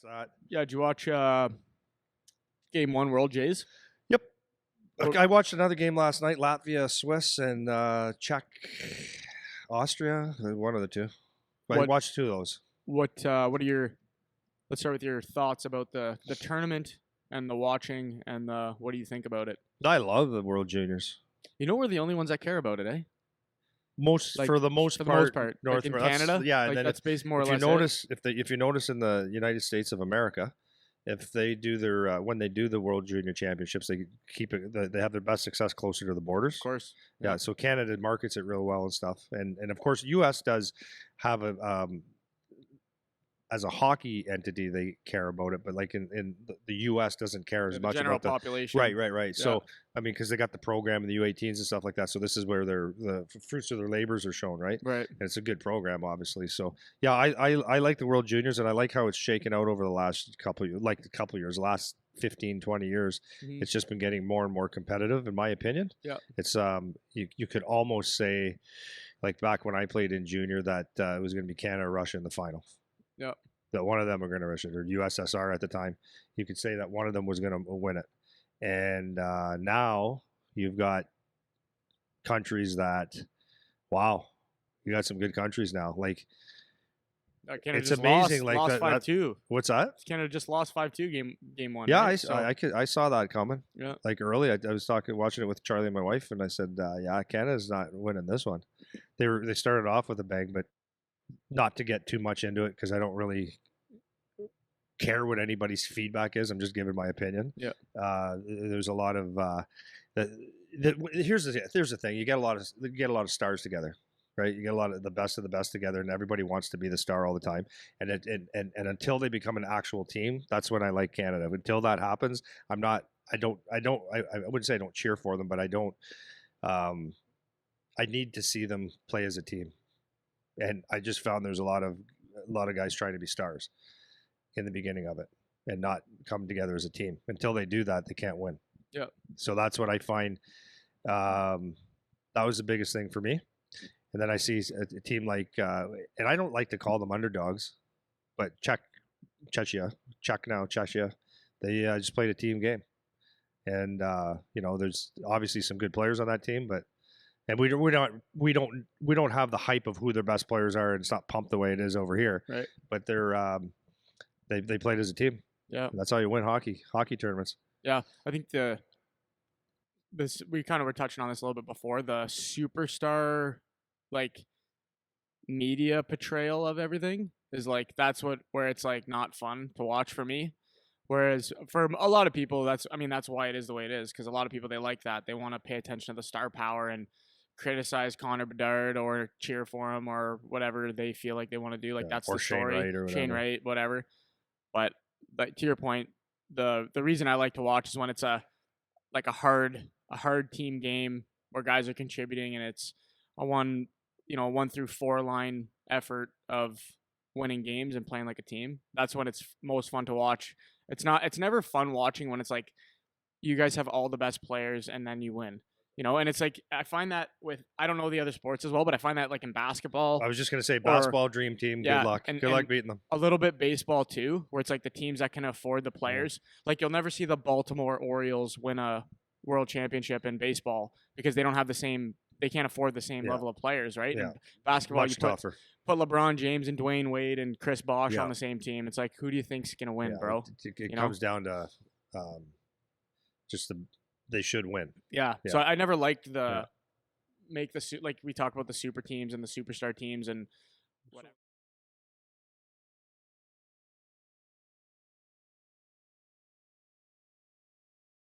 That's that. Yeah, did you watch Game 1 World Jays? Yep. Oh. I watched another game last night, Latvia, Swiss, and Czech, Austria. One of the two. I What- watched two of those. What are your let's start with your thoughts about the tournament and the watching and what do you think about it? I love the World Juniors. You know we're the only ones that care about it, eh? Most Like, for the most For part, the most part, North like in America. Canada, Yeah, like and then that's based more or if less. you notice, if you notice in the United States of America, if they do their when they do the World Junior Championships, they keep it. They have their best success closer to the borders. Of course. Yeah, so Canada markets it real well and stuff, and of course U.S. does have a as a hockey entity they care about it, but like in the U.S. doesn't care as The much general about the population. right. Yeah. So I mean, because they got the program and the U18s and stuff like that, so this is where the fruits of their labors are shown, right? Right. And it's a good program, obviously. So yeah, I like the World Juniors, and I like how it's shaken out over the last couple of years, last 15, 20 years. Mhm. It's just been getting more and more competitive, in my opinion. Yeah. It's you could almost say, like back when I played in junior, that it was going to be Canada, Russia in the final. Yeah. That one of them are going to rush it, or USSR at the time. You could say that one of them was going to win it. And now you've got countries that, wow, you got some good countries now. Like, Canada it's just amazing. Lost Like 5-2. what's that? Canada just lost 5-2 game one. Yeah, right? I saw that coming. Yeah. Like early, I was watching it with Charlie and my wife, and I said, yeah, Canada's not winning this one. They started off with a bang, but not to get too much into it because I don't really care what anybody's feedback is. I'm just giving my opinion. Yeah. There's a lot of here's the thing. You get a lot of stars together, right? You get a lot of the best together, and everybody wants to be the star all the time. And until they become an actual team, that's when I like Canada. Until that happens, I wouldn't say I don't cheer for them, but I don't. I need to see them play as a team, and I just found there's a lot of guys trying to be stars in the beginning of it and not come together as a team. Until they do that, they can't win. Yeah. So that's what I find. That was the biggest thing for me. And then I see a team like, and I don't like to call them underdogs, but Czechia, they just played a team game. And there's obviously some good players on that team, but we don't have the hype of who their best players are, and it's not pumped the way it is over here. Right. But they're they played as a team. Yeah. And that's how you win hockey tournaments. Yeah, I think this we kind of were touching on this a little bit before, the superstar like media portrayal of everything is like where it's like not fun to watch for me. Whereas for a lot of people that's why it is the way it is, because a lot of people, they like that. They want to pay attention to the star power and criticize Connor Bedard or cheer for him or whatever they feel like they want to do. Like that's the story. Shane Wright or whatever. Shane Wright, whatever. But to your point, the reason I like to watch is when it's a hard team game where guys are contributing and it's a 1 through 4 line effort of winning games and playing like a team. That's when it's most fun to watch. It's never fun watching when it's like you guys have all the best players and then you win. And it's like, I find that I don't know the other sports as well, but I find that like in basketball. I was just going to say basketball, dream team, yeah, good luck. Good luck beating them. A little bit baseball too, where it's like the teams that can afford the players. Yeah. Like you'll never see the Baltimore Orioles win a world championship in baseball because they don't have they can't afford the same level of players, right? Yeah. And basketball, much tougher. Put LeBron James and Dwayne Wade and Chris Bosh on the same team. It's like, who do you think's going to win, bro? It comes down to they should win. Yeah. So I never liked like we talk about the super teams and the superstar teams and whatever.